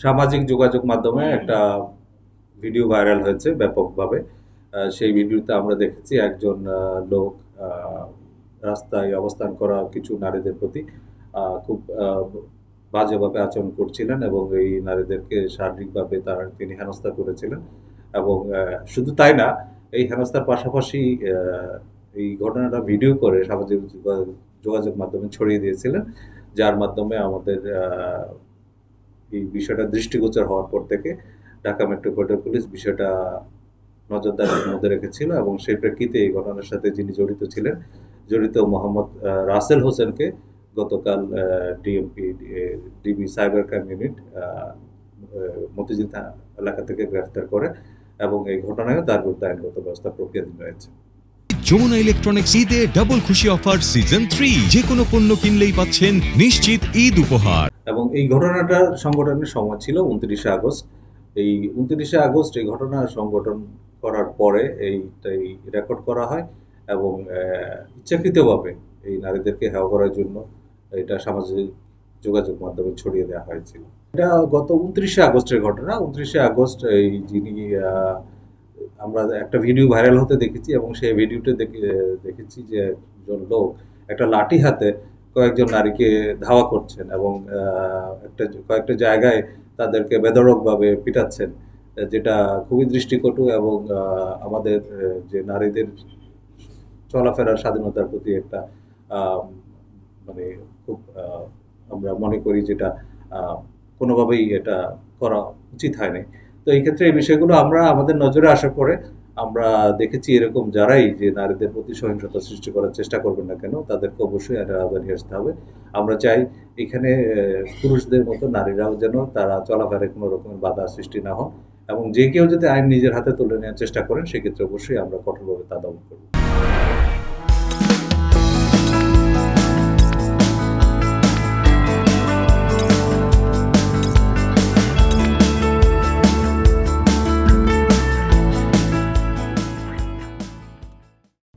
সামাজিক যোগাযোগ মাধ্যমে একটা ভিডিও ভাইরাল হয়েছে ব্যাপকভাবে। সেই ভিডিওতে আমরা দেখেছি একজন লোক আ রাস্তায় অবস্থান করা কিছু নারীদের প্রতি খুব বাজেভাবে আচরণ করছিলেন এবং এই নারীদেরকে শারীরিকভাবে তিনি হেনস্থা করেছিলেন এবং শুধু তাই না, এই হেনস্থার পাশাপাশি এই ঘটনাটা ভিডিও করে সামাজিক যোগাযোগ মাধ্যমে ছড়িয়ে দিয়েছিলেন। যার মাধ্যমে আমাদের এই বিষয়টা দৃষ্টিগোচর হওয়ার পর থেকে ঢাকা মেট্রোপলিটন পুলিশ বিষয়টা নজরদারির মধ্যে রেখেছিল এবং সেই প্রেক্ষিতে এই ঘটনার সাথে যিনি জড়িত মোহাম্মদ রাসেল হোসেনকে গতকাল DB cyber crime unit Motijheel এলাকা থেকে গ্রেফতার করে এবং এই ঘটনায়ও তার বিরুদ্ধে আইনগত ব্যবস্থা প্রক্রিয়াধীন রয়েছে। যমুনা ইলেকট্রনিক্স ঈদে ডাবল খুশি অফার সিজন 3, যে কোনো পণ্য কিনলেই পাচ্ছেন নিশ্চিত ঈদ উপহার। এবং এই ঘটনাটা সংঘটনের সময় ছিল 29শে আগস্ট। এই 29শে আগস্ট এই ঘটনা সংঘটন করার পরে এইটাই রেকর্ড করা হয় এবং ইচ্ছাকৃতভাবে এই নারীদেরকে হেয় করার জন্য এটা সামাজিক যোগাযোগ মাধ্যমে ছড়িয়ে দেওয়া হয়েছিল। এটা গত 29শে আগস্টের ঘটনা। 29শে আগস্ট এই যিনি আমরা একটা ভিডিও ভাইরাল হতে দেখেছি এবং সেই ভিডিওতে দেখেছি যে একজন লোক একটা লাঠি হাতে কয়েকজন নারীকে ধাওয়া করছেন এবং কয়েকটা জায়গায় তাদেরকে বেধড়কভাবে পিটাচ্ছেন, যেটা খুবই দৃষ্টিকটু এবং আমাদের যে নারীদের চলাফেরার স্বাধীনতার প্রতি একটা মানে খুব আমরা মনে করি যেটা কোনোভাবেই এটা করা উচিত হয়নি। তো এই ক্ষেত্রে এই বিষয়গুলো আমরা আমাদের নজরে আসার পরে আমরা দেখেছি এরকম যারাই যে নারীদের প্রতি সহিংসতা সৃষ্টি করার চেষ্টা করবেন না কেন, তাদেরকে অবশ্যই আইনের আওতায় নিয়ে আসতে হবে। আমরা চাই এখানে পুরুষদের মতো নারীরাও যেন তারা চলাফেরায় কোনো রকমের বাধা সৃষ্টি না হন এবং যে কেউ যদি আইন নিজের হাতে তুলে নেওয়ার চেষ্টা করেন সেক্ষেত্রে অবশ্যই আমরা কঠোরভাবে তা দমন করব।